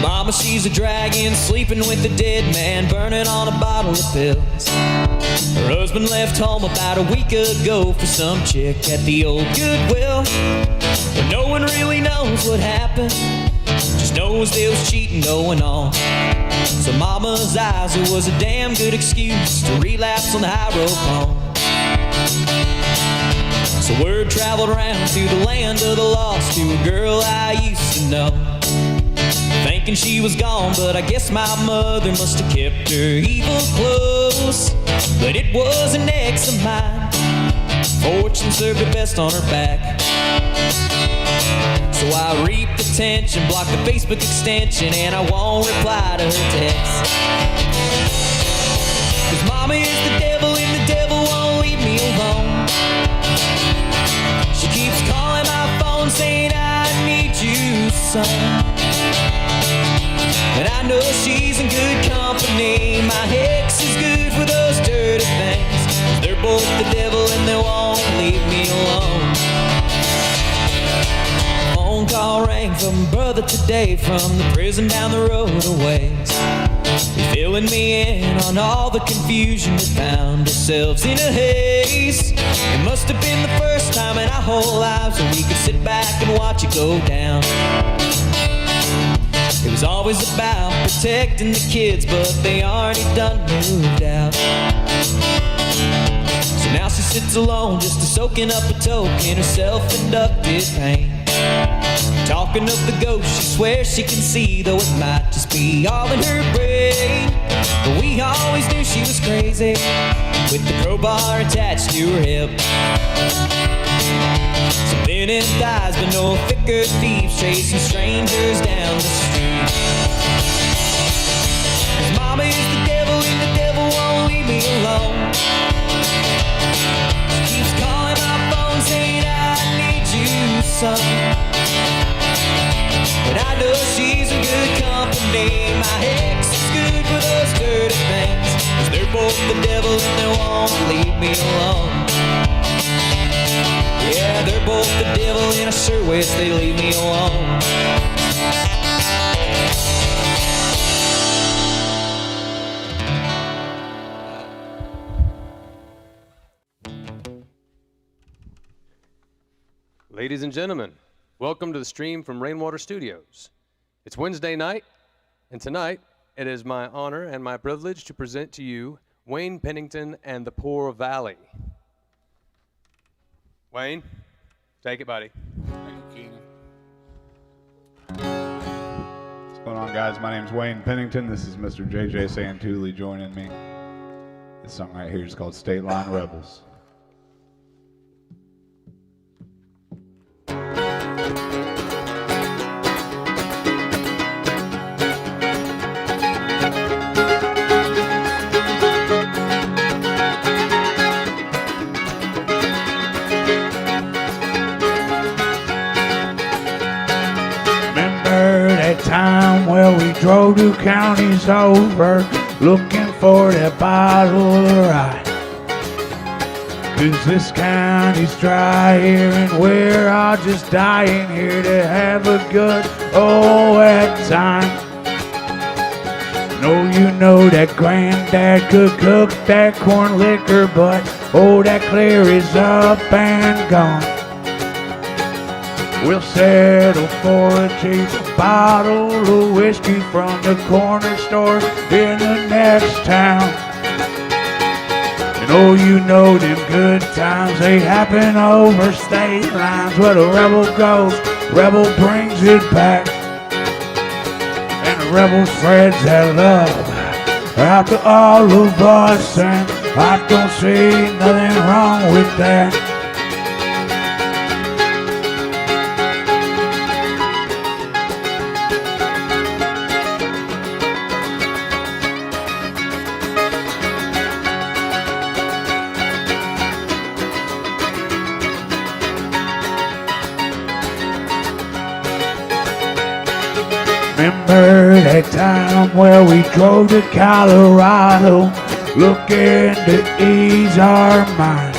Mama, she's a dragon, sleeping with a dead man, burning on a bottle of pills. Her husband left home about a week ago for some chick at the old Goodwill. But no one really knows what happened, just knows there was cheating going on. So Mama's eyes, it was a damn good excuse to relapse on the high road home. So word traveled around to the land of the lost to a girl I used to know, thinking she was gone, but I guess my mother must have kept her evil close. But it was an ex of mine, fortune served her best on her back. So I reaped the tension, blocked the Facebook extension, and I won't reply to her text. Cause Mama is the devil and the devil won't leave me alone. She keeps calling my phone saying I need you, son. And I know she's in good company. My ex is good for those dirty things. They're both the devil and they won't leave me alone. Phone call rang from brother today from the prison down the road a ways. Filling me in on all the confusion, we found ourselves in a haze. It must have been the first time in our whole lives that we could sit back and watch it go down. It was always about protecting the kids, but they already done moved out. So now she sits alone, just soaking up a token, her self-inducted pain. Talking of the ghost she swears she can see, though it might just be all in her brain. But we always knew she was crazy, with the crowbar attached to her hip. So thin and thighs, but no thicker thieves, chasing strangers down the street. Cause Mama is the devil and the devil won't leave me alone. She keeps calling my phone saying I need you, son. But I know she's in good company. My ex is good for those dirty things. Cause they're both the devil and they won't leave me alone. Yeah, they're both the devil and I sure wish they leave me alone. Ladies and gentlemen, welcome to the stream from Rainwater Studios. It's Wednesday night, and tonight it is my honor and my privilege to present to you Wayne Pennington and the Poor Valley. Wayne, take it, buddy. Thank you, Keenan. What's going on, guys? My name's Wayne Pennington. This is Mr. JJ Santulli joining me. This song right here is called Stateline Rebels. Time where we drove 2 counties over, looking for that bottle of rye. 'Cause this county's dry here and we're all just dying here to have a good old wet time. No, you know that granddad could cook that corn liquor, but oh, that clear is up and gone. We'll settle for a cheap bottle of whiskey from the corner store in the next town. And oh, you know them good times, they happen over state lines. Where the rebel goes, rebel brings it back. And the rebel spreads that love out to all of us, and I don't see nothing wrong with that. Remember that time where we drove to Colorado, looking to ease our minds.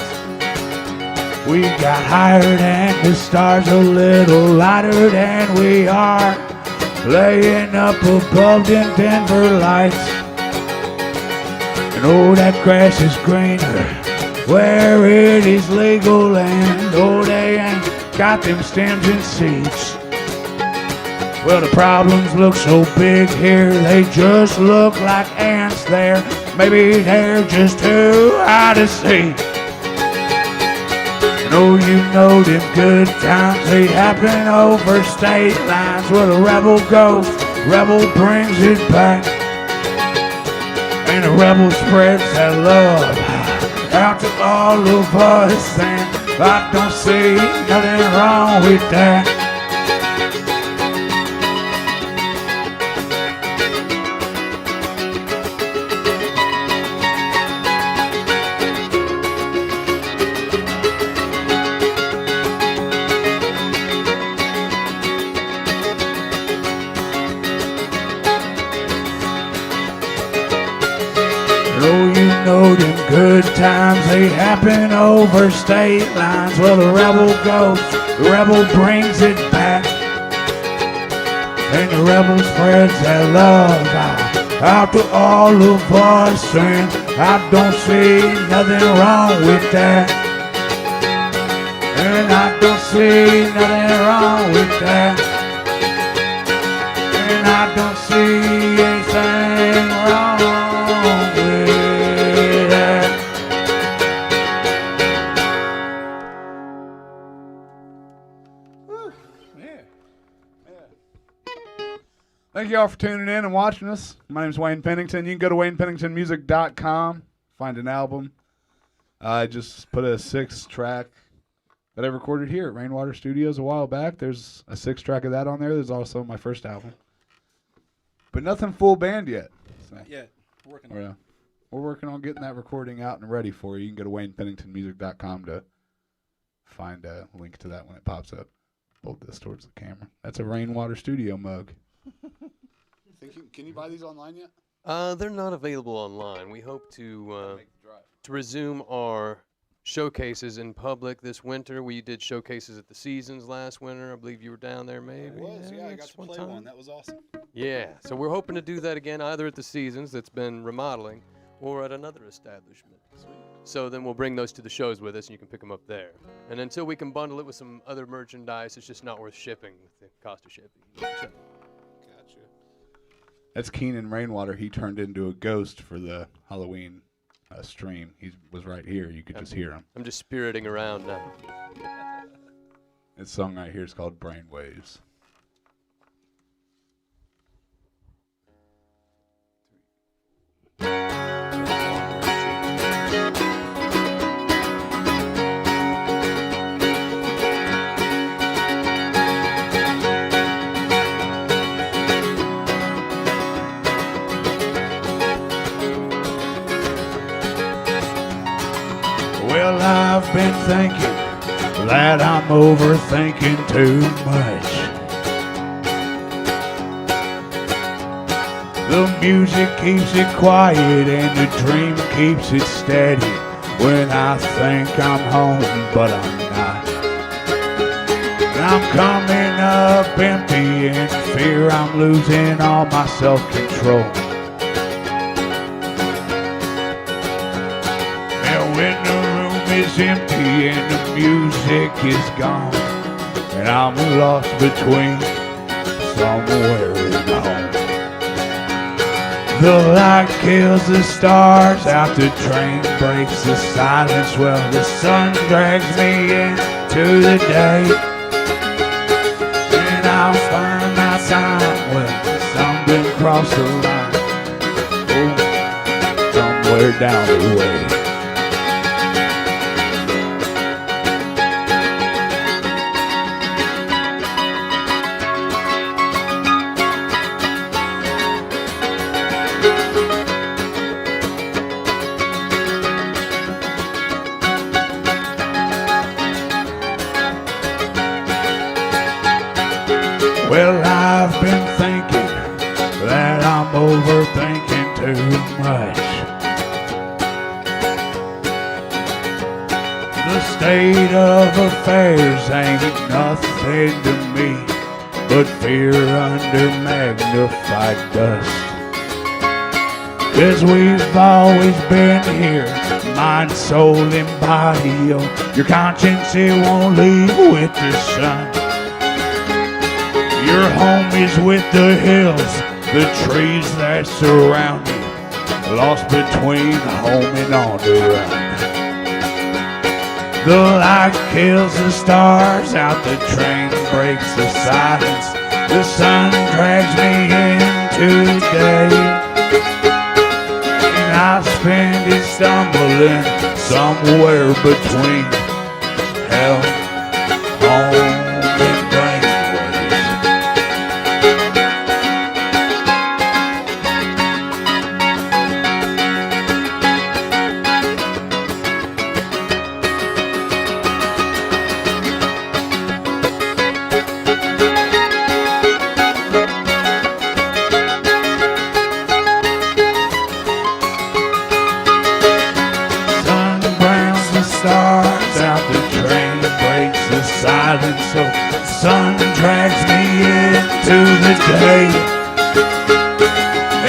We got higher than the stars, a little lighter than we are, laying up above them Denver lights. And oh, that grass is greener where it is legal land. Oh, they ain't got them stems and seeds. Well, the problems look so big here, they just look like ants there. Maybe they're just too high to see. And oh, you know them good times, they happen over state lines. Where the rebel goes, rebel brings it back. And the rebel spreads that love out to all of us. And I don't see nothing wrong with that. Oh, you know them good times, they happen over state lines. Well, the rebel goes, the rebel brings it back. And the rebel spreads that love out to all of us. And I don't see nothing wrong with that. And I don't see nothing wrong with that. And I don't see anything wrong with that. Thank you all for tuning in and watching us. My name is Wayne Pennington. You can go to WaynePenningtonMusic.com, find an album. I just put a 6-track that I recorded here at Rainwater Studios a while back. There's a 6-track of that on there. There's also my first album. But nothing full band yet. So, Not yet. We're working on it. We're working on getting that recording out and ready for you. You can go to WaynePenningtonMusic.com to find a link to that when it pops up. Hold this towards the camera. That's a Rainwater Studio mug. Can you buy these online yet? They're not available online. We hope to resume our showcases in public this winter. We did showcases at the Seasons last winter. I believe you were down there, maybe. It was, yeah. I got that's to play one. That was awesome. Yeah, so we're hoping to do that again, either at the Seasons that's been remodeling, or at another establishment. So then we'll bring those to the shows with us, and you can pick them up there. And until we can bundle it with some other merchandise, it's just not worth shipping with the cost of shipping. So, Gotcha. That's Keenan Rainwater. He turned into a ghost for the Halloween stream. He was right here. You could just hear him. I'm just spiriting around now. This song right here is called Brainwaves. Well, I've been thinking that I'm overthinking too much. The music keeps it quiet and the dream keeps it steady when I think I'm home, but I'm not. I'm coming up empty in fear I'm losing all my self-control. And when the room is empty and the music is gone, and I'm lost between somewhere and home. The light kills the stars out, the train breaks the silence. Well, the sun drags me into the day, and I'll find my time when something cross the line. Oh, somewhere down the way. Well, I've been thinking that I'm overthinking too much. The state of affairs ain't nothing to me but fear under magnified dust. 'Cause we've always been here, mind, soul, and body. Oh, your conscience, it won't leave with the sun. Your home is with the hills, the trees that surround you, lost between home and on the run. The light kills the stars out, the train breaks the silence, the sun drags me into the day, and I spend it stumbling somewhere between hell, home, and brainwaves. Sun browns the stars out, the train breaks the silence, so the sun drags me into the day,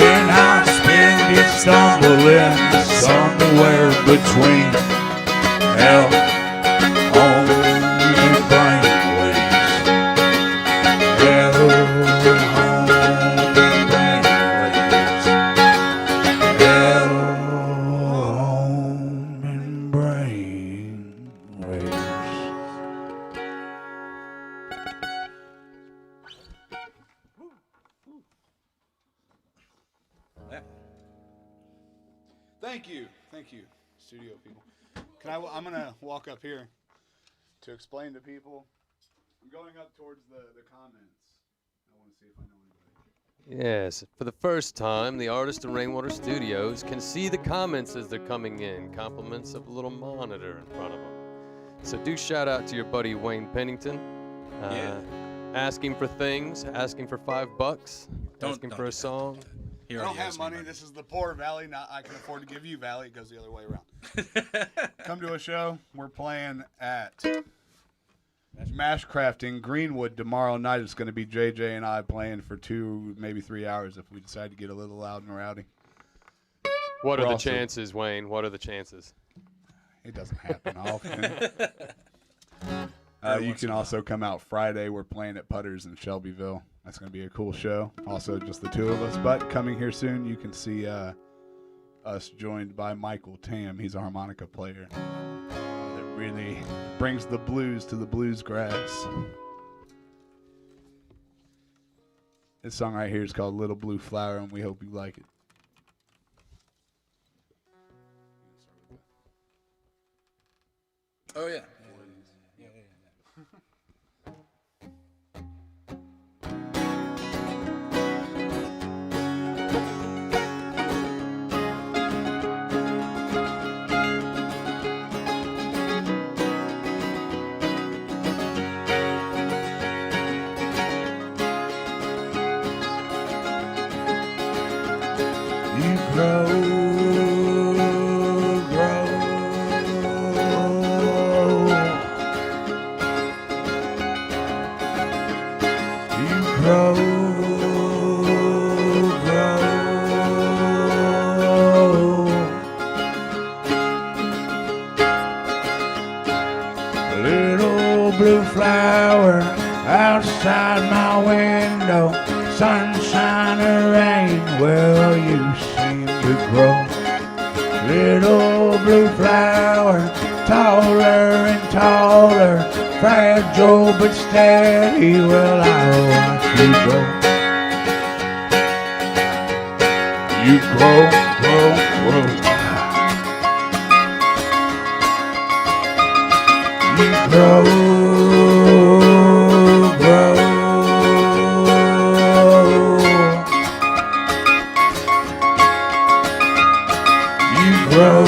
and I spend it stumbling somewhere between hell, home, and brainwaves. Hell, home, and brainwaves. Hell, home, and brainwaves. Thank you, studio people. I'm gonna walk up here to explain to people. I'm going up towards the comments. I want to see if I know anybody. Yes, for the first time, the artists in Rainwater Studios can see the comments as they're coming in. Compliments of a little monitor in front of them. So do shout out to your buddy Wayne Pennington. Asking for things, asking for $5, asking for a song. I don't have money. This is the poor Valley. Not I can afford to give you Valley. It goes the other way around. Come to a show. We're playing at Mashcraft in Greenwood tomorrow night. It's going to be JJ and I playing for 2, maybe 3 hours if we decide to get a little loud and rowdy. What are the also- chances, Wayne? What are the chances? It doesn't happen often. You can also come out Friday. We're playing at Putters in Shelbyville. That's going to be a cool show. Also, just the two of us. But coming here soon, you can see us joined by Michael Tam. He's a harmonica player that really brings the blues to the blues grass. This song right here is called Little Blue Flower, and we hope you like it. Oh, yeah. You grow, grow. You grow, grow. Little blue flower outside my window, sunshine or rain, well, you seem to grow. Little blue flower, taller and taller, fragile but steady, well, I'll watch you grow. You grow, grow, grow. You grow, grow. You grow,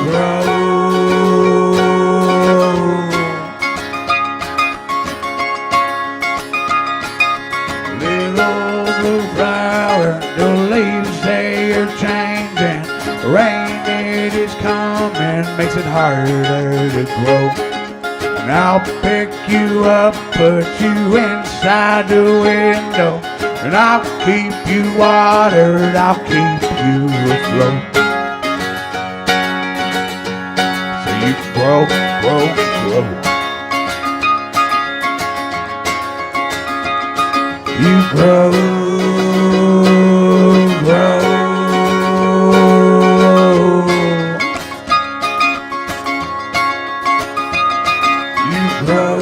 grow. Little blue flower, the leaves they are changing, rain night is coming, makes it harder to grow. And I'll pick you up, put you inside the window, and I'll keep you watered, I'll keep you afloat. So you grow, grow, grow. You grow, grow. You grow,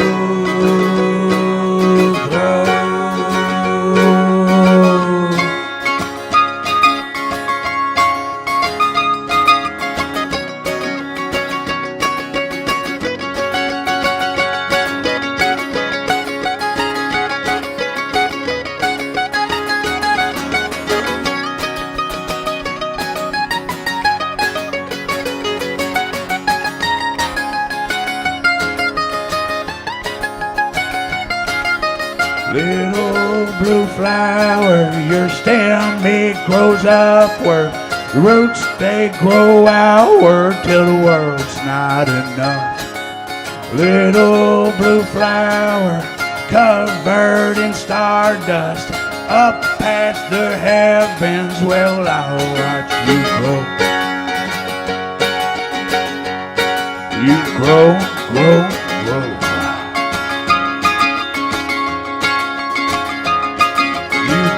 grow. Little blue flower, your stem it grows upward. The roots they grow outward till the world's not enough. Little blue flower, covered in stardust, up past the heavens. Well, I'll watch you grow. You grow, grow, grow.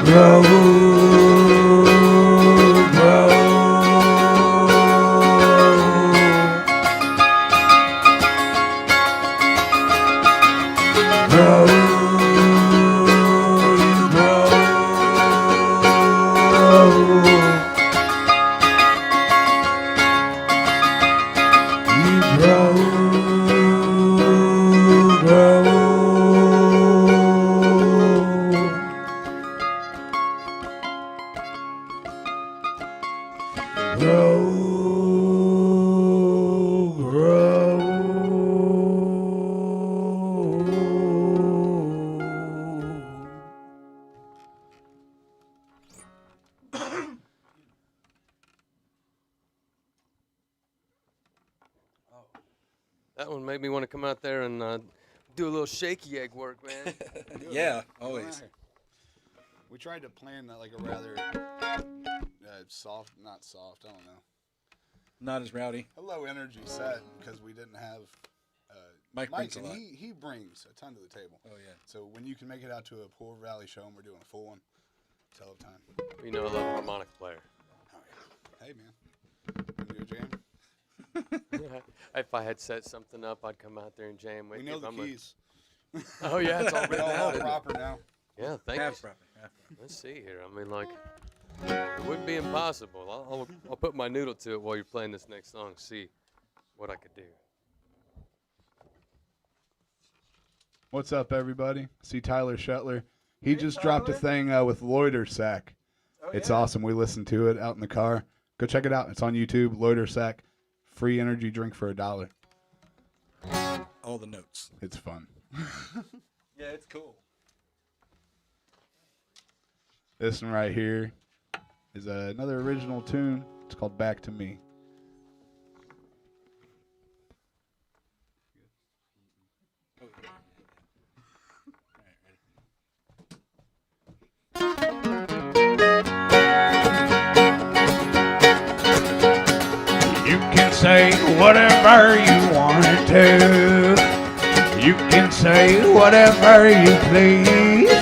Grow, grow. Grow, grow. You grow, grow. Grow, grow. That one made me want to come out there and do a little shaky egg work, man. Yeah, always. We tried to plan that like a rather soft, not soft, I don't know. Not as rowdy. A low energy set because we didn't have Mike brings a and lot. he brings a ton to the table. Oh, yeah. So when you can make it out to a Poor Valley show and we're doing a full one, it's hell of time. You know, I love a harmonica player. Oh yeah. Hey man, wanna do a jam? If I had set something up, I'd come out there and jam with We you. know if the I'm keys. Oh yeah, it's all It's written all out. isn't it? proper now. Yeah, thank Half you. proper. Half proper. Let's see here. I mean, like, it wouldn't be impossible. I'll put my noodle to it while you're playing this next song. See what I could do. What's up, everybody? See Tyler Shetler. He just dropped a thing with Loiter Sack. It's awesome. We listened to it out in the car. Go check it out. It's on YouTube. Loiter Sack. Free energy drink for $1. All the notes. It's fun. Yeah, it's cool. This one right here is another original tune. It's called Back to Me. You can say whatever you want to. You can say whatever you please.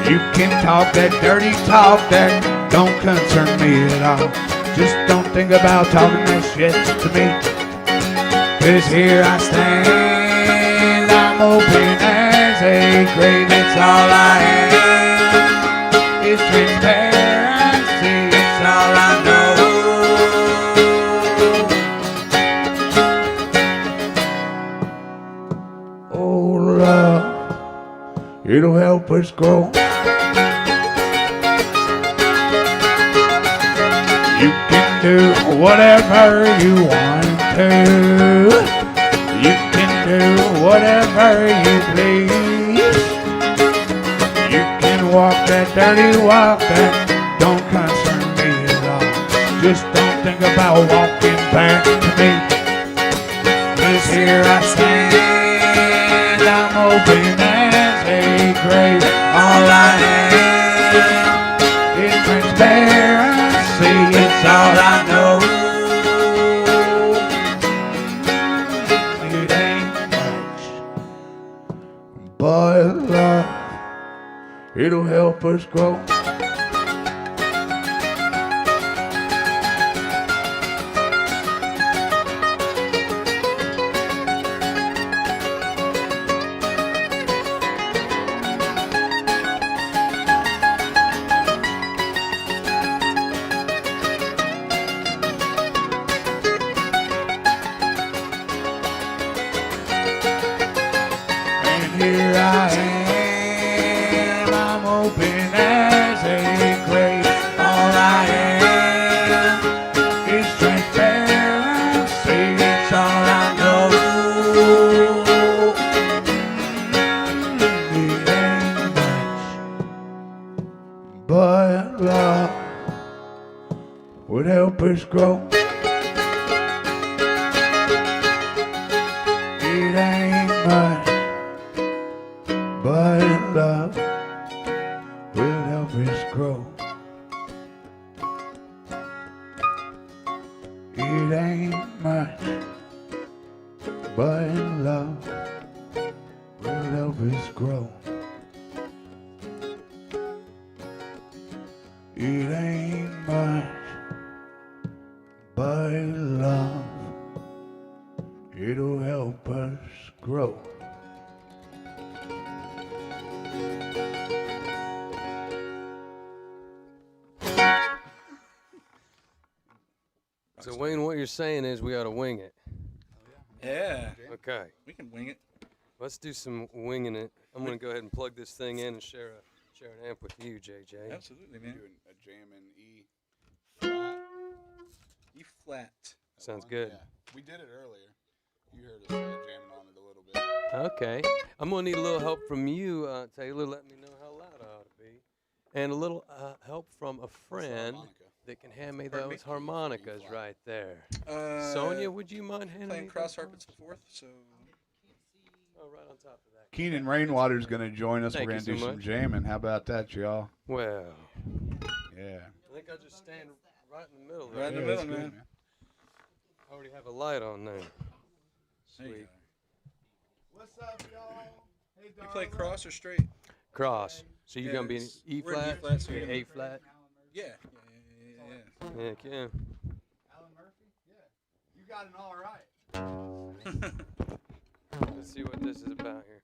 You can talk that dirty talk that don't concern me at all. Just don't think about talking that shit to me. 'Cause here I stand, I'm open as a grave. It's all I am. It's transparency. It's all I know. Oh, love, it'll help us grow. You can do whatever you want to. You can do whatever you please. You can walk that dirty walk that don't concern me at all. Just don't think about walking back to me. 'Cause here I stand, I'm open as a grave. All I am is transparency, it's all I know. It ain't much, but love, it'll help us grow. Here I am, I'm open as a grave. All I am is transparency, it's all I know. It ain't much, but love would help us grow. It ain't much, but love will help us grow. It ain't much, but love will help us grow. It ain't much, but love, it'll help us grow. So Wayne, what you're saying is we ought to wing it. Yeah, Okay, we can wing it. let's do some winging it. I'm gonna go ahead and plug this thing in and share an amp with you, JJ. Absolutely, man. Doing a jam in E flat. E flat. Sounds good. Yeah. We did it earlier. You heard us jamming on it a little bit. Okay, I'm gonna need a little help from you, Taylor. Let me know how loud I ought to be, and a little help from a friend harmonica. that can hand me Pardon those me? harmonicas right there. Sonia, would you mind handing Playing me cross those harpets and fourth, so Oh, right on top of that. Keenan Rainwater's going to join us. Thank We're you going to do so some much. jamming. How about that, y'all? Well, Yeah. I think I'll just stand right in the middle right in there. the that's middle, good, man. I already have a light on there. There you Sweet. go. What's up, y'all? Hey, You play cross or straight? Cross. So you're Yeah, gonna be in it's- E we're in E flat, flat, so you're A flat. Yeah. Heck yeah. Alan Murphy? Yeah. You got an all right. Let's see what this is about here.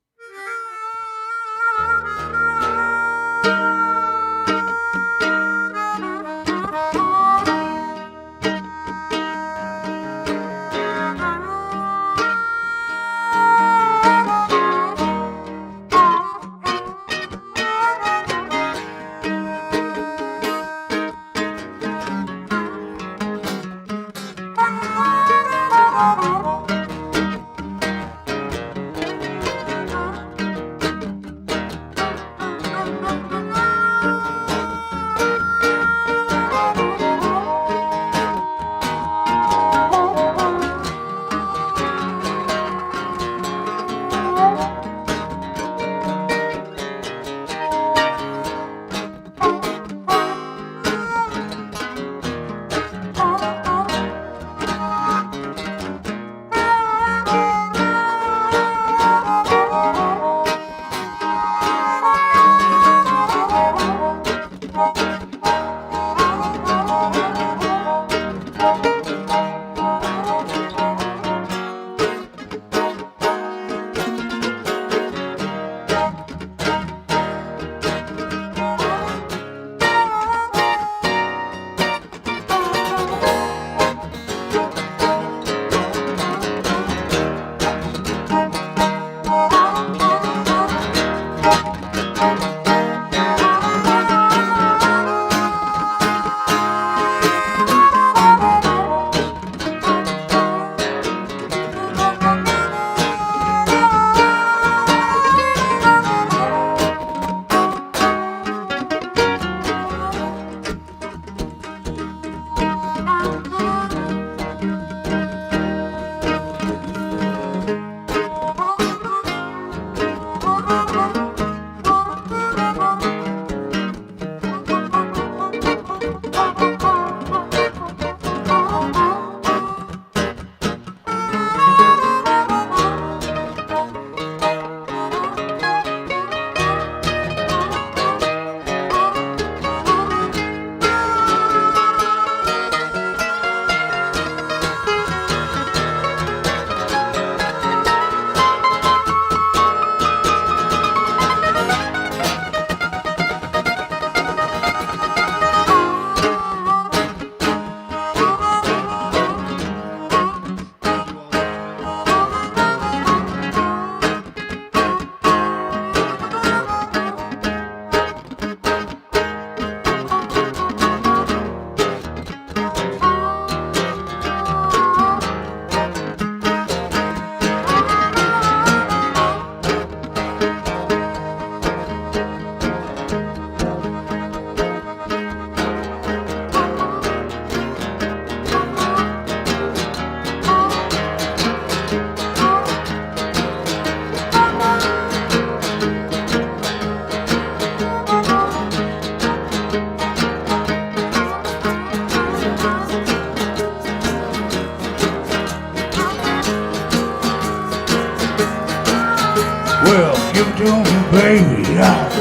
baby,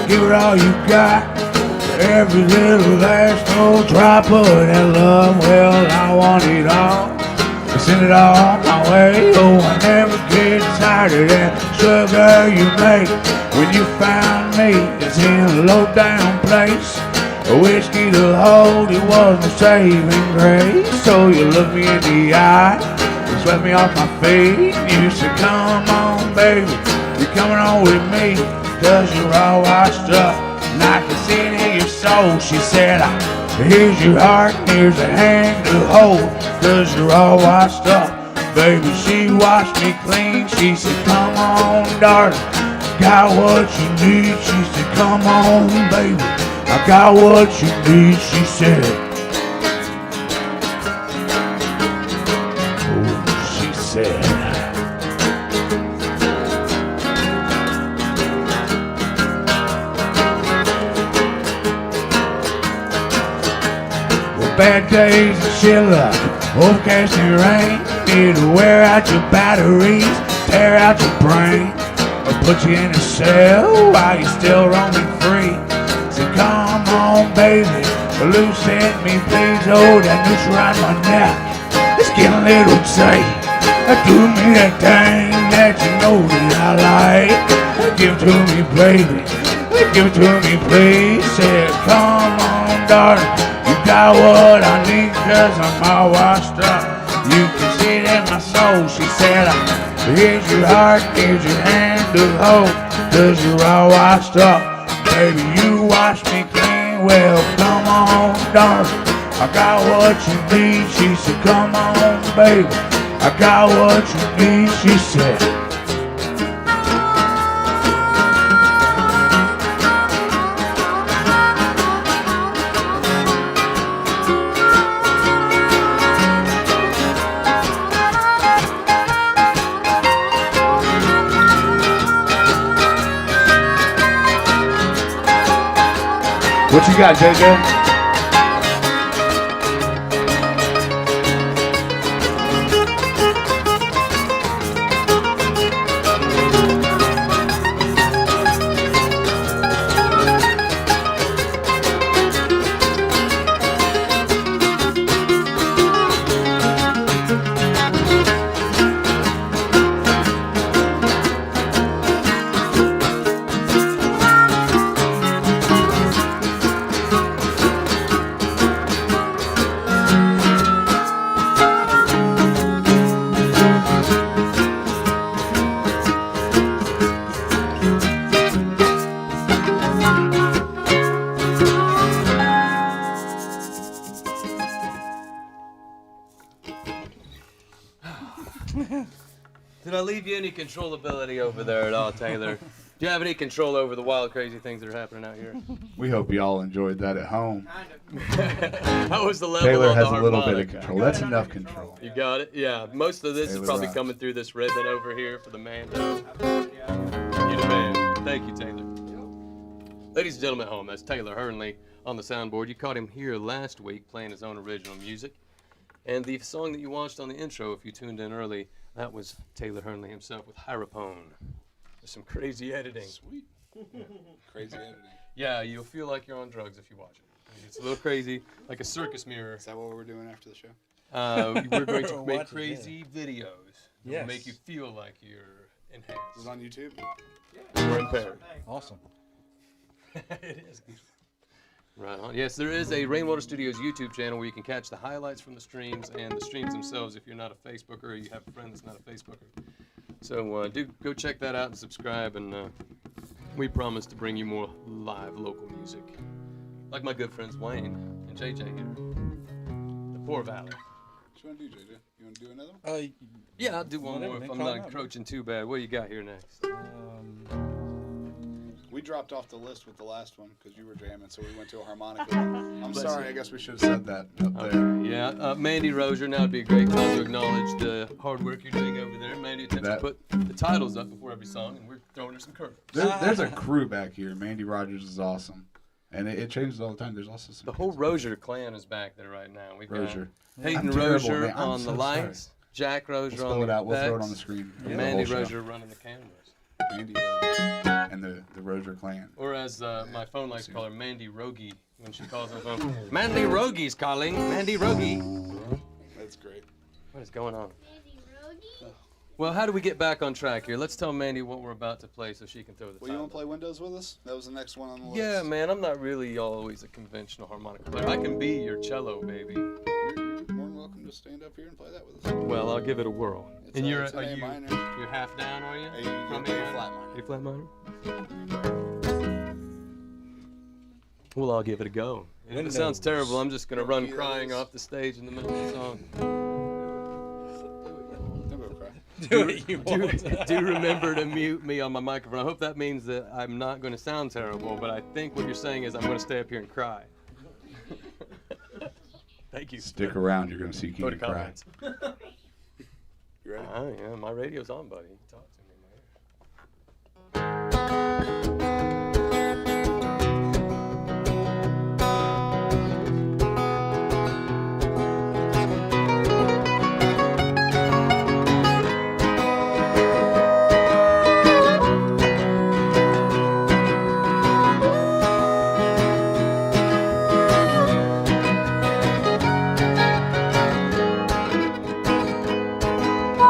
give it all you got. Every little last old drop of that love, well, I want it all. I send it all my way. Oh, I never get tired of that sugar you make. When you found me, it's in a low down place. A whiskey to hold, it was my saving grace. So you look me in the eye, you swept me off my feet. You said, come on, baby, you're coming on with me, 'cause you're all washed up, and I can see it in your soul. She said, here's your heart, here's a hand to hold, 'cause you're all washed up. Baby, she washed me clean. She said, come on, darling, got what you need. She said, come on, baby, I got what you need. She said, oh, she said. Well, bad days and shit luck, overcast and rain, need to wear out your batteries, tear out your brain, or put you in a cell while you're still roaming free. So come on, baby, loosen me, please. Oh, that noose around my neck, it's getting a little tight. Do me that thing that you know that I like. Give it to me, baby, give it to me, please. Say, come on, darling, you got what I need, 'cause I'm all washed up. You can see it in my soul. She said, here's your heart, here's your hand to hold, 'cause you're all washed up. Baby, you wash me clean. Well, come on, darling, I got what you need. She said, come on, baby, I got what you need. She said, What you got, JJ? Did I leave you any controllability over there at all, Taylor? Do you have any control over the wild, crazy things that are happening out here? We hope you all enjoyed that at home. How was the level Taylor on the has a little bit of harmonica? control. That's enough control. You got it? Yeah. Most of this Taylor is probably rocks. coming through this ribbon over here for the Mando. You the man. Thank you, Taylor. Ladies and gentlemen at home, that's Taylor Hernley on the soundboard. You caught him here last week playing his own original music. And the song that you watched on the intro, if you tuned in early, that was Taylor Hernley himself with Hyrapone. There's some crazy editing. Sweet. Crazy editing. Yeah, you'll feel like you're on drugs if you watch it. I mean, it's a little crazy, like a circus mirror. Is that what we're doing after the show? We're going to make Watch it, crazy videos that Yes. will make you feel like you're Is it enhanced on YouTube? or impaired. Awesome. It is. Right on. Yes, there is a Rainwater Studios YouTube channel where you can catch the highlights from the streams and the streams themselves if you're not a Facebooker or you have a friend that's not a Facebooker. So do go check that out and subscribe, and we promise to bring you more live local music. Like my good friends Wayne and JJ here. The Poor Valley. What you want to do, JJ? You want to do another one? Yeah, I'll do one Whatever, more if man. I'm Call not it out, man. encroaching too bad. What do you got here next? We dropped off the list with the last one because you were jamming, so we went to a harmonica. I'm sorry, I guess we should have said that up there. Yeah, Mandy Rozier, now would be a great time to acknowledge the hard work you're doing over there. Mandy attempts to That- put the titles up before every song, and we're throwing her some curves. There's a crew back here. Mandy Rogers is awesome. And it changes all the time. There's also some The whole Rozier clan is back there right now. We've Rozier. got Peyton I'm terrible, Rozier man. I'm on so the lights, Jack We'll Rozier spell on it the out. We'll throw it effects, on the screen. and The Mandy whole show. Rozier running the cameras. Mandy Rogie. And the Roger clan. Or as my phone likes to call her, Mandy Rogie, when she calls on the phone. Mandy Rogie's calling. Mandy Rogie. That's great. What is going on? Well, how do we get back on track here? Let's tell Mandy what we're about to play so she can throw the Well, you time. want to play Windows with us? That was the next one on the list. Yeah, man, I'm not really always a conventional harmonica player. I can be your cello, baby. You're more than welcome to stand up here and play that with us. Well, I'll give it a whirl. It's And it's an A minor. you're half down, are you? A, you From play A a minor? flat minor. A flat minor? Well, I'll give it a go. If it sounds terrible, I'm just gonna run crying off the stage in the middle of the song. Don't go cry. Do remember to mute me on my microphone. I hope that means that I'm not going to sound terrible, but I think what you're saying is I'm going to stay up here and cry. Thank you. Stick around. You're going to see Go to Keenan cry. comments. You ready? Oh, yeah, my radio's on, buddy. Talk to me, man.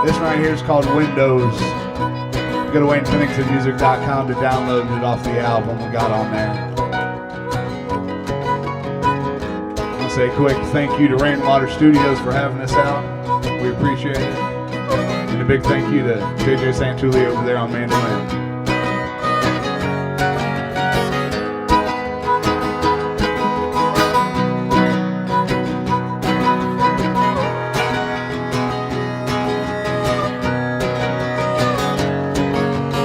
This right here is called Windows. Go to WaynePenningtonMusic.com to download it off the album we got on there. I want to say a quick thank you to Rainwater Studios for having us out. We appreciate it. And a big thank you to JJ Santulli over there on mandolin.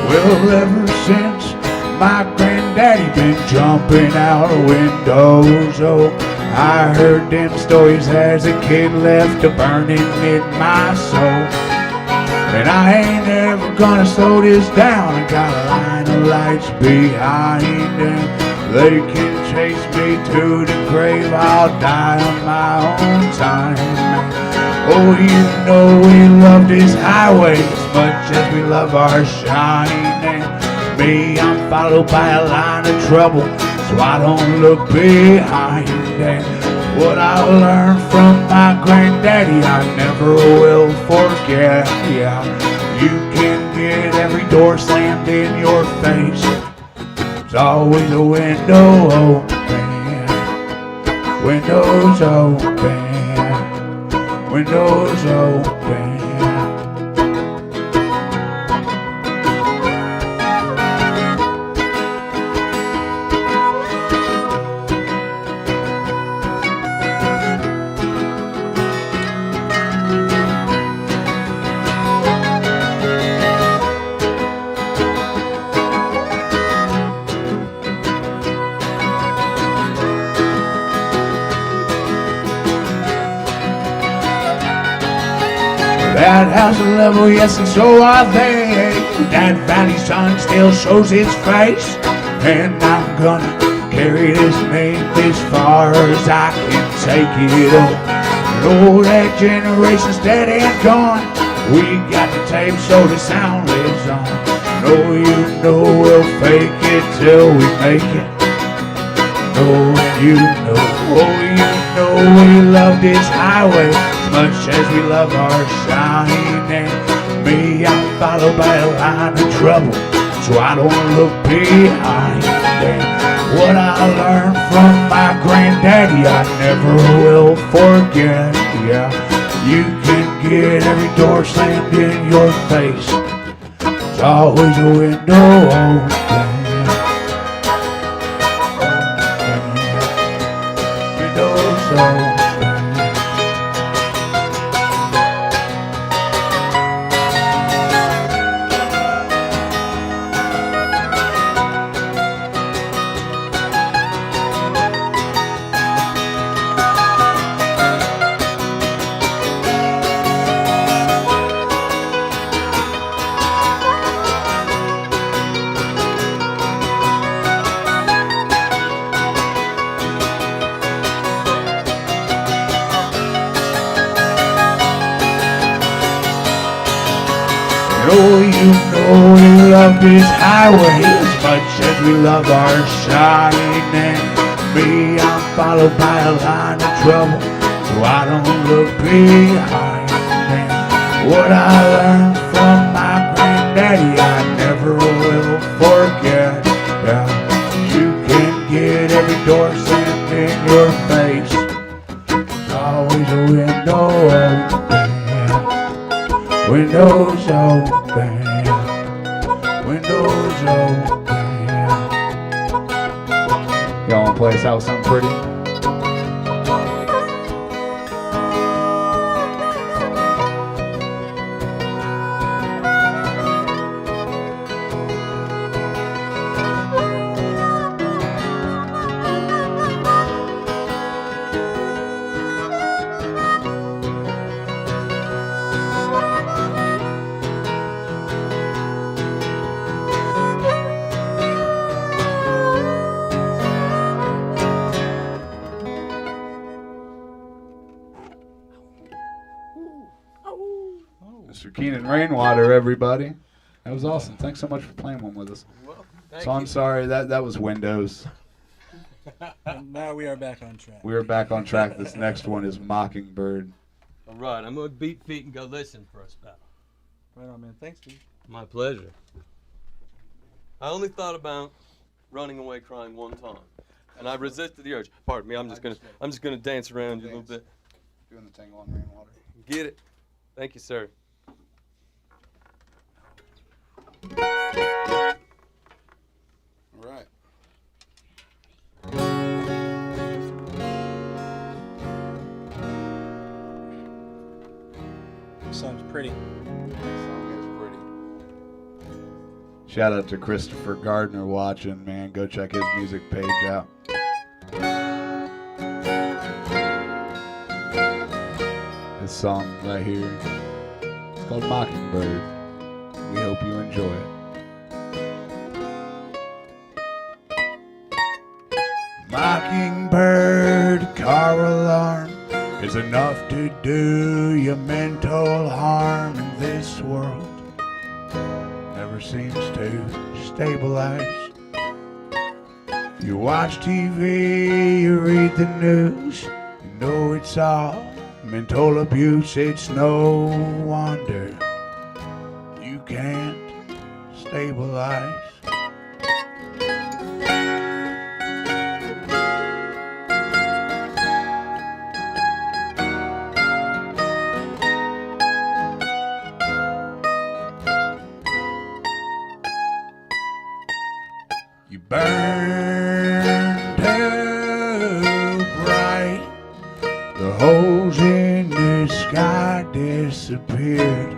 Well, ever since my granddaddy been jumping out of windows, oh, I heard them stories as a kid, left a burning in my soul. And I ain't ever gonna slow this down. I got a line of lights behind them. They can chase me to the grave. I'll die on my own time. Oh, you know we love this highway as much as we love our shine. And me, I'm followed by a line of trouble, so I don't look behind. And what I learned from my granddaddy, I never will forget. Yeah, you can get every door slammed in your face. There's always a window open. Windows open. Windows open. That house is level, yes, and so are they. That valley sun still shows its face. And I'm gonna carry this name as far as I can take it on. Oh, that generation's dead and gone. We got the tape so the sound lives on. Oh, you know we'll fake it till we make it. Oh, you know, oh, you know we love this highway as much as we love our shine. And me, I'm followed by a line of trouble, so I don't look behind. And what I learned from my granddaddy, I never will forget. Yeah, you can get every door slammed in your face. There's always a window open. Windows open. Oh, you know we love this highway as much as we love our shining. And me, I'm followed by a line of trouble, so I don't look behind. And what I learned from my granddaddy, I never will forget. Yeah, you can get every door slammed in your face. There's always a window open. Windows open, windows open. Y'all wanna play us out with something pretty? Mr. Keenan Rainwater, everybody. That was awesome. Thanks so much for playing one with us. Well, So I'm sorry, that was Windows. And now we are back on track. We are back on track. This next one is Mockingbird. All right, I'm going to beat feet and go listen for a spell. Right on, man. Thanks, dude. My pleasure. I only thought about running away crying one time, and I resisted the urge. Pardon me, I'm just gonna dance around you a little bit. Doing the tangle on Rainwater. Get it? Thank you, sir. All right. This song's pretty. Shout out to Christopher Gardner watching, man. Go check his music page out. This song right here, it's called Mockingbird. We hope you enjoy it. Mockingbird car alarm is enough to do you mental harm in this world. Never seems to stabilize. You watch TV, you read the news, you know it's all mental abuse. It's no wonder you can't stabilize. You burn too bright, the holes in the sky disappeared,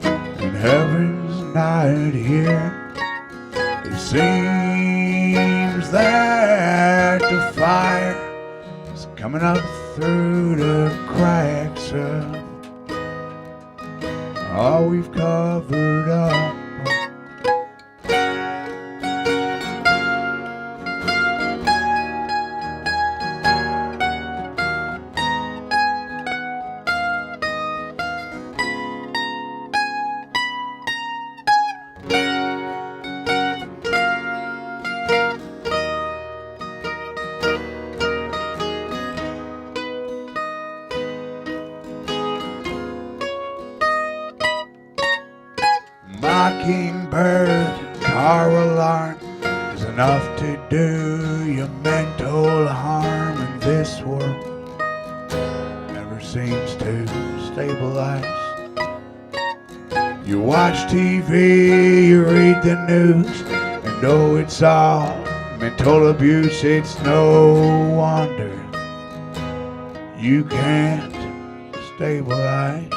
and heaven's not here. It seems that the fire is coming up through the cracks of all we've covered up. Mockingbird car alarm is enough to do you mental harm in this world. Never seems to stabilize. You watch TV, you read the news, and know it's all mental abuse. It's no wonder you can't stabilize.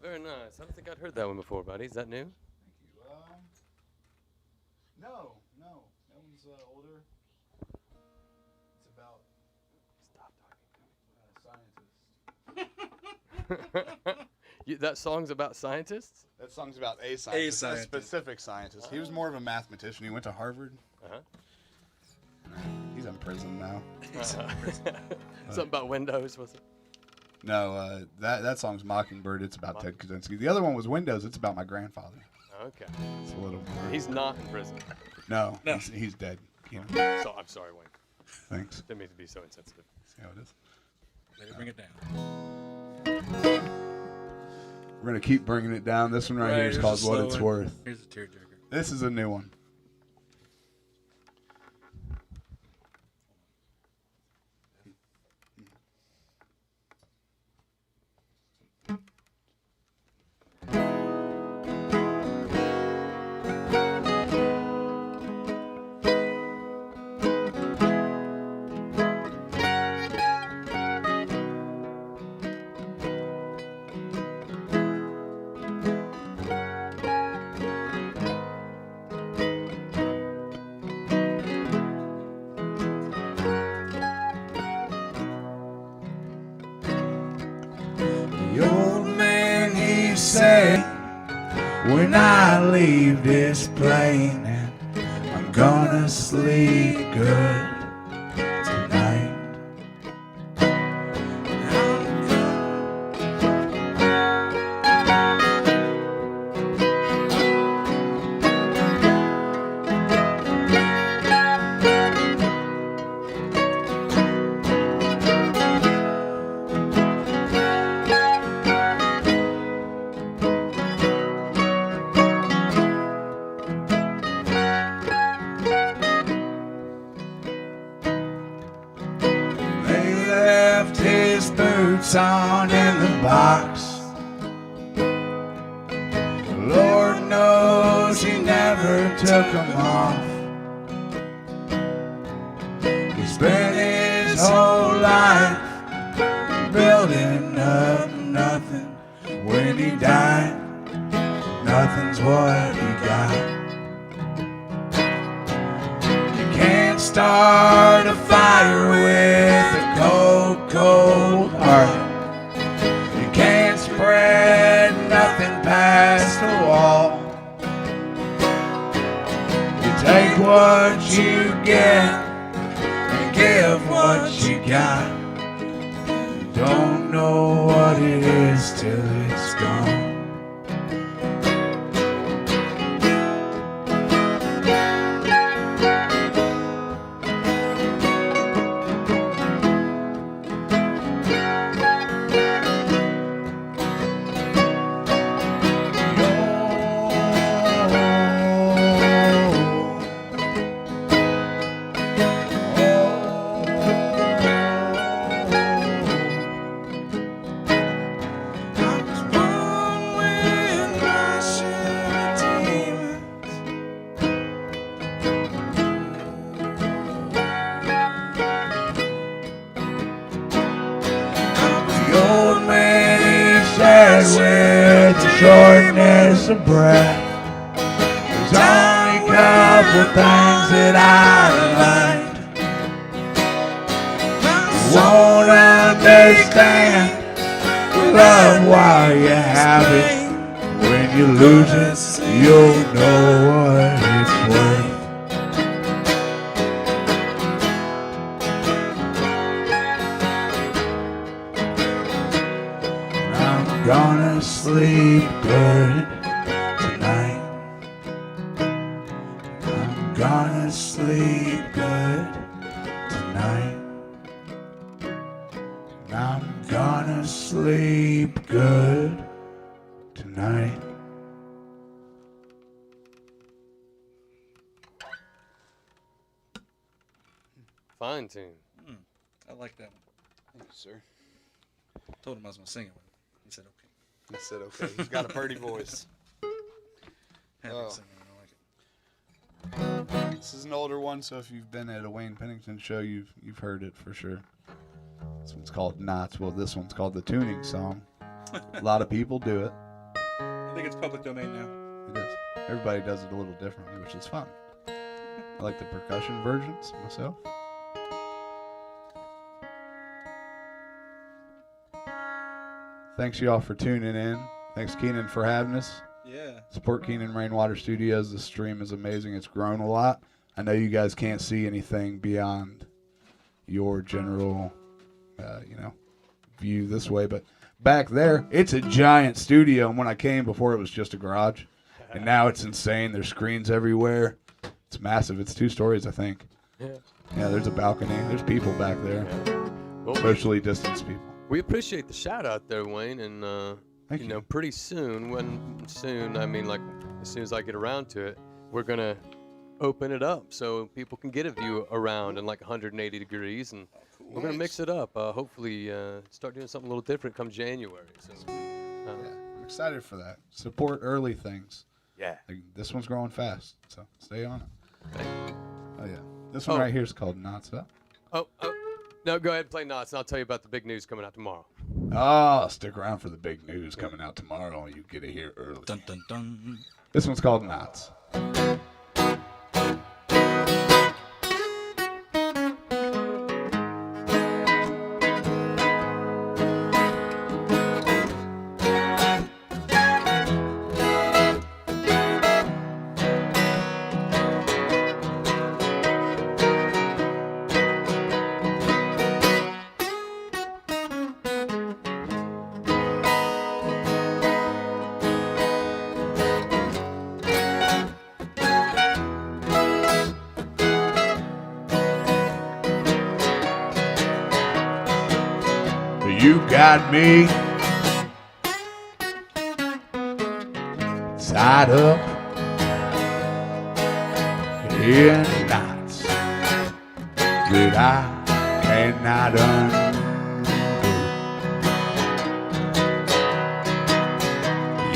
Very nice. I don't think I'd heard that one before, buddy. Is that new? No. That one's older. It's about scientists. That song's about scientists? That song's about a scientist, a scientist. specific scientist. He was more of a mathematician. He went to Harvard. Uh-huh. He's in prison now. Something about Windows, was it? No, that song's Mockingbird. It's about Ted Kaczynski. The other one was Windows. It's about my grandfather. Okay. It's a little more. He's not in prison. No. He's dead. You know. So I'm sorry, Wayne. Thanks. Didn't mean to be so insensitive. See how it is. Let it bring it down. We're gonna keep bringing it down. This one right here is here's called a What slow It's one. Worth. Here's a tearjerker. This is a new one. The old man, he said, when I leave this plane, I'm gonna sleep good tonight. They left his boots on in the box. Lord knows he never took them off. He spent his whole life building up nothing. When he died, nothing's what he got. You can't start a fire with a cold, cold heart. You can't spread nothing past the wall. You take what you get and give what you got. You don't know what it is till it's gone. The old man, he said with a shortness of breath, there's only a couple things that I learned. You won't understand love while you have it. When you lose it, you'll know what it's worth. I'm gonna sleep good tonight. I'm gonna sleep good tonight. I'm gonna sleep good tonight. Fine tune. I like that one. Thank you, sir. Told him I was going to sing it with him. He said, okay. I said okay. He's got a pretty voice. Happy Oh. singing. I like it. This is an older one, so if you've been at a Wayne Pennington show, you've heard it for sure. This one's called Knots. Well, this one's called the tuning song. A lot of people do it. I think it's public domain now. It is. Everybody does it a little differently, which is fun. I like the percussion versions myself. Thanks y'all for tuning in. Thanks Keenan for having us. Yeah. Support Keenan Rainwater Studios. The stream is amazing. It's grown a lot. I know you guys can't see anything beyond your general, view this way, but back there, it's a giant studio. And when I came before, it was just a garage, and now it's insane. There's screens everywhere. It's massive. It's 2 stories, I think. Yeah. Yeah, there's a balcony. There's people back there. Yeah. Well, Socially distanced people. we appreciate the shout out there, Wayne, and Thank you you. know, pretty soon, I mean, like as soon as I get around to it, we're gonna open it up so people can get a view around in like 180 degrees, and we're gonna mix it up. Hopefully, start doing something a little different come January. So, Yeah, I'm excited for that. Support early things. yeah. Like, this one's growing fast, so stay on it. Okay. Oh yeah, this one Oh. right here is called Knots Up. Oh, no, go ahead and play Knots, and I'll tell you about the big news coming out tomorrow. Oh, stick around for the big news coming out tomorrow. You get it here early. Dun dun dun. This one's called Knots. You got me tied up in knots that I cannot undo.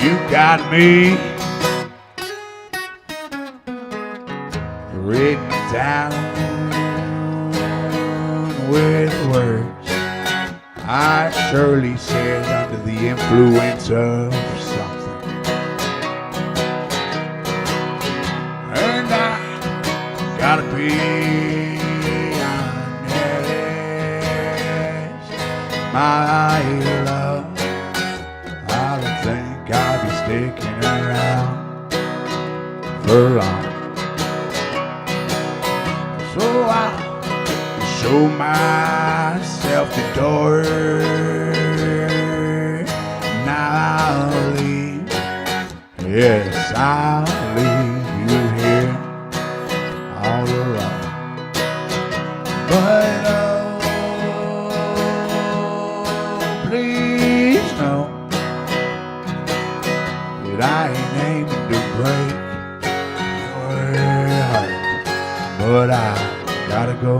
You got me written down with words I surely said under the influence of something. And I gotta be honest, my love, I don't think I'll be sticking around for long. So I'll show myself the door. Now I'll leave. Yes, I'll leave you here all alone. But oh, please know that I ain't aiming to break your heart. But I gotta go.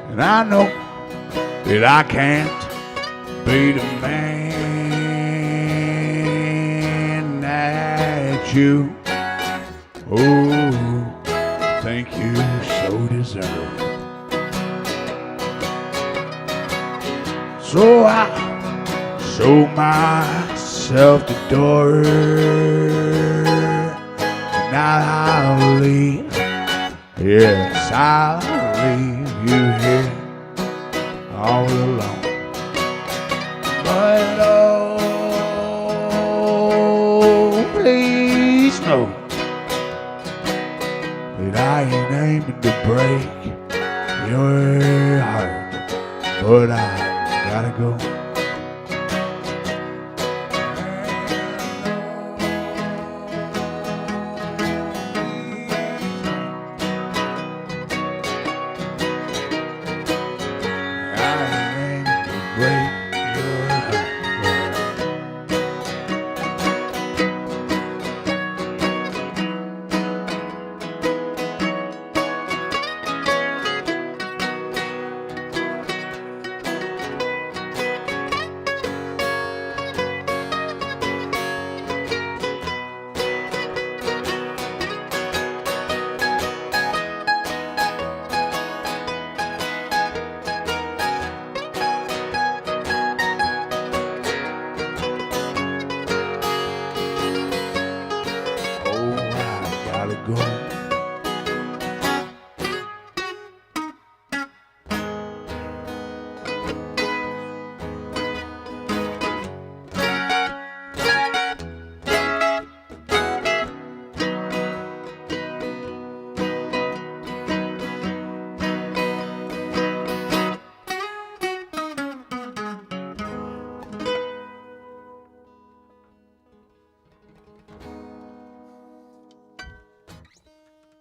And I know that I can't be the man that you, think you so deserve. So I show myself the door. Now I'll leave. Yes, I'll leave you here all alone. But oh, please know that I I ain't aiming to break your heart, but I gotta go.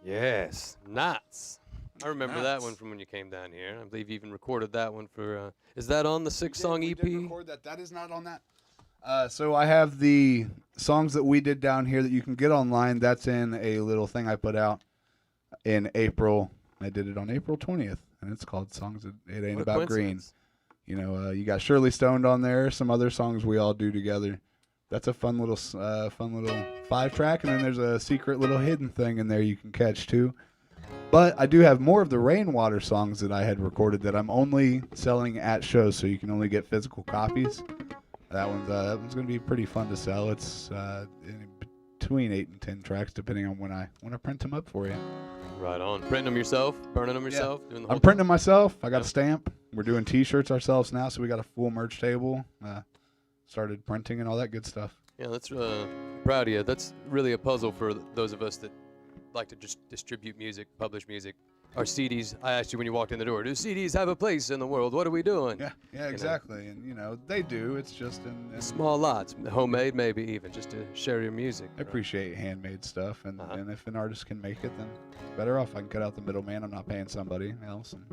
Yes, Knots. I remember that one from when you came down here. I believe you even recorded that one for. Is that on the 6-song EP? We did record that. That is not on that. So I have the songs that we did down here that you can get online. That's in a little thing I put out in April. I did it on April 20th, and it's called "Songs It Ain't About Green." You know, you got Shirley Stoned on there. Some other songs we all do together. That's a fun little 5-track, and then there's a secret little hidden thing in there you can catch too. But I do have more of the Rainwater songs that I had recorded that I'm only selling at shows, so you can only get physical copies. That one's going to be pretty fun to sell. It's in between 8 and 10 tracks, depending on when I print them up for you. Right on. Printing them yourself? Burning them yourself? Yeah. Doing the whole I'm printing them thing? myself. I got a stamp. We're doing T-shirts ourselves now, so we got a full merch table. Started printing and all that good stuff. Yeah, that's proud of you. That's really a puzzle for those of us that like to just distribute music, publish music. Our CDs, I asked you when you walked in the door, do CDs have a place in the world? What are we doing? Yeah, exactly. And, they do. It's just in Small lots, homemade maybe even, just to share your music. I appreciate handmade stuff, and if an artist can make it, then better off. I can cut out the middleman. I'm not paying somebody else, and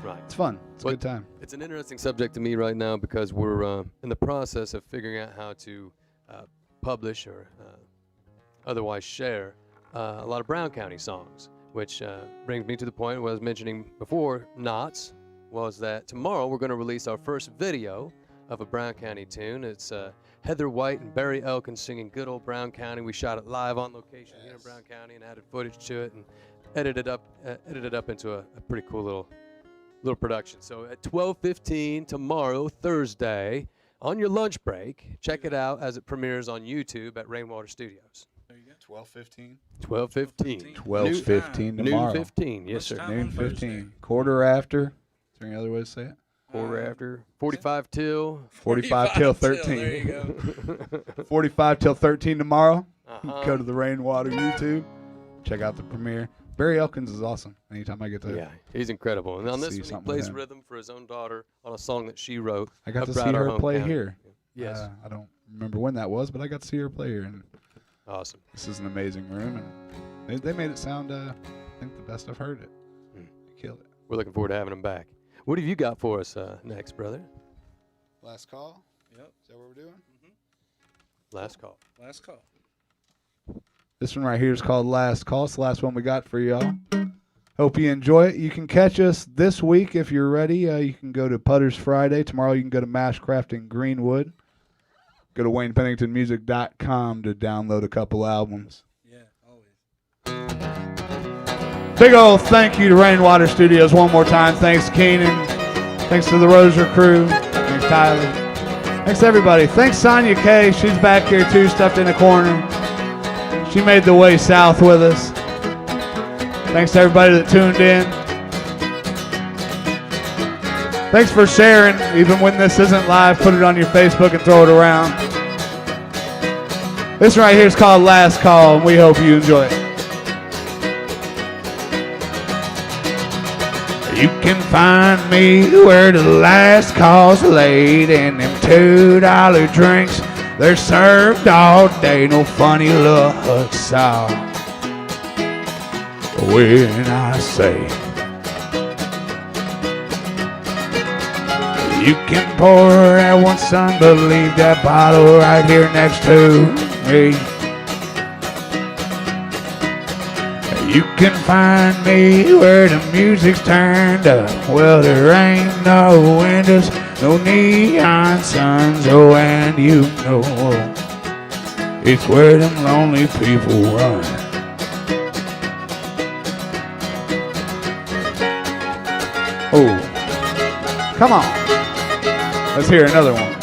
Right. it's fun. It's a good time. It's an interesting subject to me right now because we're in the process of figuring out how to publish or otherwise share a lot of Brown County songs, which brings me to the point what I was mentioning before, Knots, was that tomorrow we're going to release our first video of a Brown County tune. It's Heather White and Barry Elkins singing good old Brown County. We shot it live on location here in Brown County and added footage to it and edited up into a pretty cool little production. So at 12:15 tomorrow, Thursday, on your lunch break, check it out as it premieres on YouTube at Rainwater Studios. There you go. 12:15. 12:15. 12:15 tomorrow. Noon 15. Yes, sir. Lunchtime. Noon On Thursday. 15. Quarter after. Is there any other way to say it? Quarter after. 45 till. 45 till 13. There you go. 45 till 13 tomorrow. Uh-huh. Go to the Rainwater YouTube. Check out the premiere. Barry Elkins is awesome. Anytime I get to Yeah, he's incredible. And on this see one, he something plays with him. rhythm for his own daughter on a song that she wrote. I got to about see our her play hometown. here. Yes. I don't remember when that was, but I got to see her play here. And Awesome. this is an amazing room. And they made it sound, I think, the best I've heard it. Hmm. They killed it. We're looking forward to having him back. What have you got for us next, brother? Last call? Yep. Is that what we're doing? Last call. Last call. This one right here is called Last Call. It's the last one we got for y'all. Hope you enjoy it. You can catch us this week if you're ready. You can go to Putters Friday. Tomorrow you can go to Mashcraft in Greenwood. Go to WaynePenningtonMusic.com to download a couple albums. Yeah, always. Big old thank you to Rainwater Studios one more time. Thanks, Keenan. Thanks to the Roser crew. Thanks, Tyler. Thanks, everybody. Thanks, Sonia K. She's back here, too, stuffed in the corner. She made the way south with us. Thanks to everybody that tuned in. Thanks for sharing. Even when this isn't live, put it on your Facebook and throw it around. This right here is called Last Call, and we hope you enjoy it. You can find me where the last call's laid, and them $2 drinks, they're served all day. No funny looks out when I say you can pour that one, son, but leave that bottle right here next to me. You can find me where the music's turned up. Well, there ain't no windows, no neon signs, oh, and you know it's where them lonely people run. Oh, come on. Let's hear another one.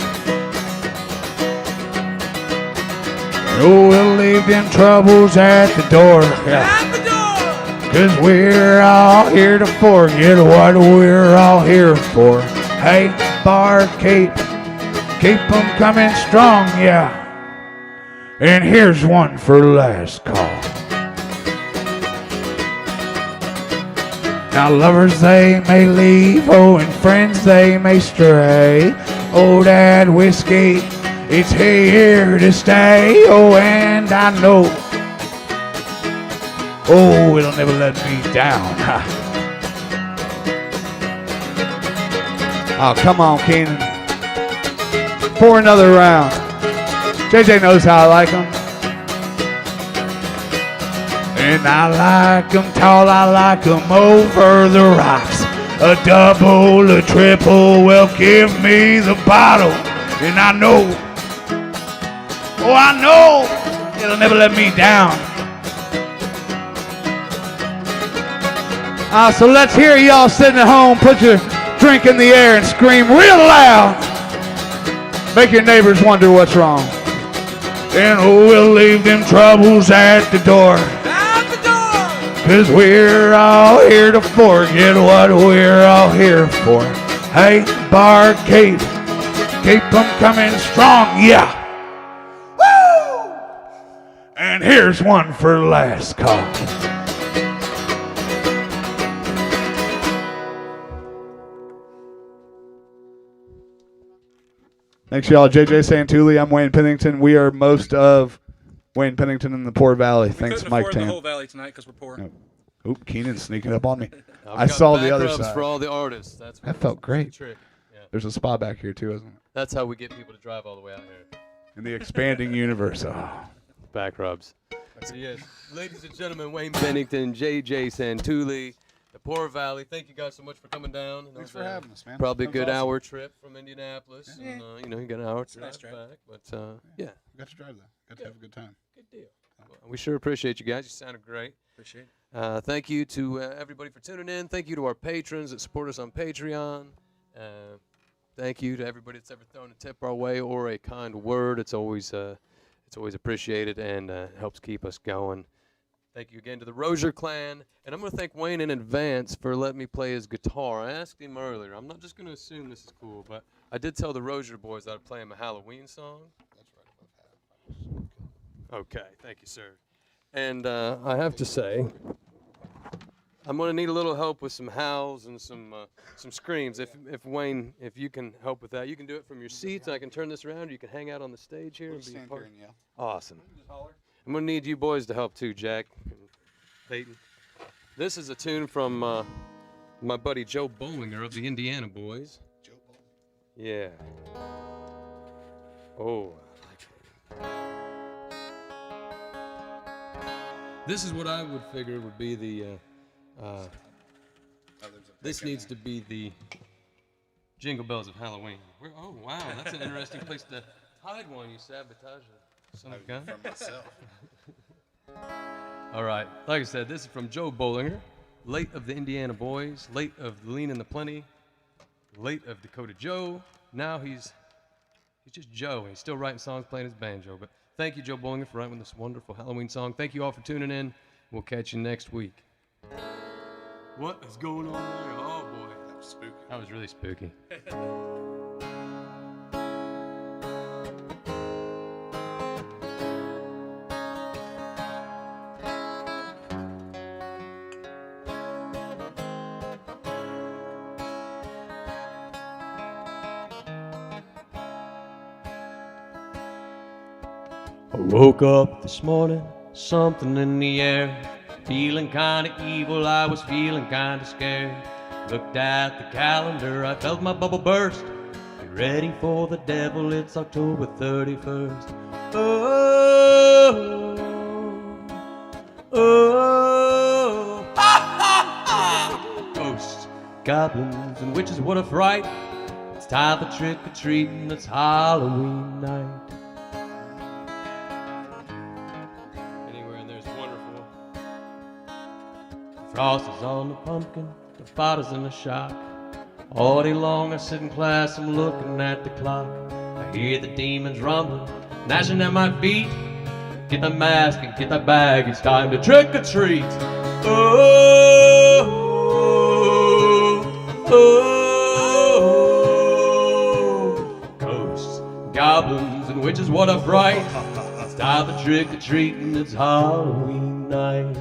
Oh, we'll leave them troubles at the door. At the door! 'Cause we're all here to forget what we're all here for. Hey, barkeep, keep them coming strong, yeah. And here's one for last call. Now lovers they may leave, oh, and friends they may stray. Oh, that whiskey, it's here to stay. Oh, and I know, oh, it'll never let me down. Oh, come on, Keenan. Pour another round. JJ knows how I like them. And I like them tall, I like them over the rocks. A double, a triple, well, give me the bottle. And I know, oh, I know, it'll never let me down. So let's hear y'all sitting at home. Put your drink in the air and scream real loud. Make your neighbors wonder what's wrong. And oh, we'll leave them troubles at the door. At the door! 'Cause we're all here to forget what we're all here for. Hey, barkeep, keep them coming strong, yeah. Woo! And here's one for last call. Thanks, y'all. JJ Santulli. I'm Wayne Pennington. We are most of Wayne Pennington in the Poor Valley. Thanks, Mike afford Tam. the whole valley tonight because we're poor. Oop, Keenan's sneaking up on me. I've got saw the back other rubs side. for all the artists. That's That felt great. the trick. Yeah. There's a spa back here, too, isn't it? That's how we get people to drive all the way out here. In the expanding universe. Oh. Back rubs. So yes, ladies and gentlemen, Wayne Pennington, JJ Santulli, the Poor Valley. Thank you guys so much for coming down. Thanks for having us, man. Probably a That good was awesome. hour trip from Indianapolis. Yeah. And, you know, you got an hour to nice drive drive. back. But, yeah, Got to drive that. Got to have a good time. good deal. Well, we sure appreciate you guys. You sounded great. Appreciate it. Thank you to everybody for tuning in. Thank you to our patrons that support us on Patreon. Thank you to everybody that's ever thrown a tip our way or a kind word. It's always appreciated and helps keep us going. Thank you again to the Rozier clan. And I'm going to thank Wayne in advance for letting me play his guitar. I asked him earlier. I'm not just going to assume this is cool, but I did tell the Rozier boys that I'd play him a Halloween song. That's right. Okay, thank you, sir. And I have to say, I'm going to need a little help with some howls and some screams. If Wayne, if you can help with that, you can do it from your seats. I can turn this around. Or you can hang out on the stage here and be a part. Awesome. I'm going to need you boys to help too, Jack and Peyton. This is a tune from my buddy Joe Bollinger of the Indiana Boys. Joe Bollinger. Yeah. Oh, I like it. This is what I would figure would be the. This needs to be the Jingle Bells of Halloween. Oh wow, that's an interesting place to hide one. You sabotage it. Some guy. From myself. All right, like I said, this is from Joe Bollinger, late of the Indiana Boys, late of the Lean and the Plenty, late of Dakota Joe. Now he's just Joe, and he's still writing songs, playing his banjo. But thank you, Joe Bollinger, for writing this wonderful Halloween song. Thank you all for tuning in. We'll catch you next week. What is going on there? Oh boy, That was spooky. that was really spooky. I woke up this morning, something in the air. Feeling kinda evil, I was feeling kinda scared. Looked at the calendar, I felt my bubble burst. Get ready for the devil, it's October 31st. Oh, oh, ghosts, goblins, and witches, what a fright. It's time for trick-or-treating, it's Halloween night. Anywhere in there's wonderful. Frost is on the pumpkin, the father's in the shock. All day long I sit in class, I'm looking at the clock. I hear the demons rumbling, gnashing at my feet. Get the mask and get the bag, it's time to trick-or-treat. Oh, oh, oh, ghosts, goblins, and witches, what a fright. It's time for trick-or-treating, it's Halloween night.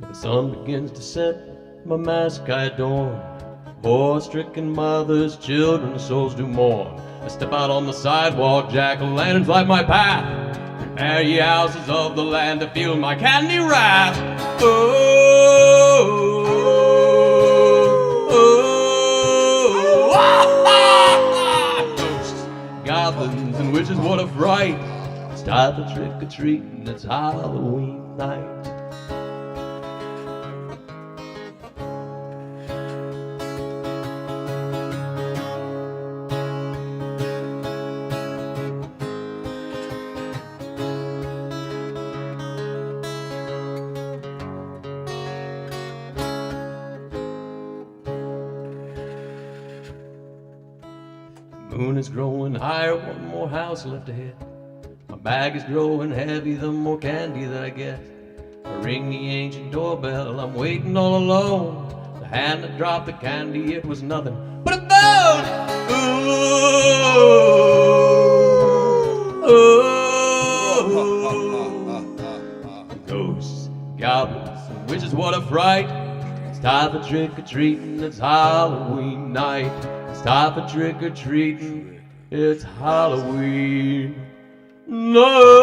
The sun begins to set, my mask I adorn. War-stricken mothers, children, souls do mourn. I step out on the sidewalk, jack-o'-lanterns light my path. Prepare ye houses of the land to feel my candy wrath. Oh, oh, oh. Ghosts, goblins, and witches, what a fright. It's time for trick-or-treating, it's Halloween night. Moon is growing higher, one more house left ahead. My bag is growing heavy, the more candy that I get. I ring the ancient doorbell, I'm waiting all alone. The hand that dropped the candy, it was nothing but a bone. Oh, ghosts, goblins, and witches, what a fright. It's time for trick-or-treating, it's Halloween night. It's time for trick-or-treating, it's Halloween night.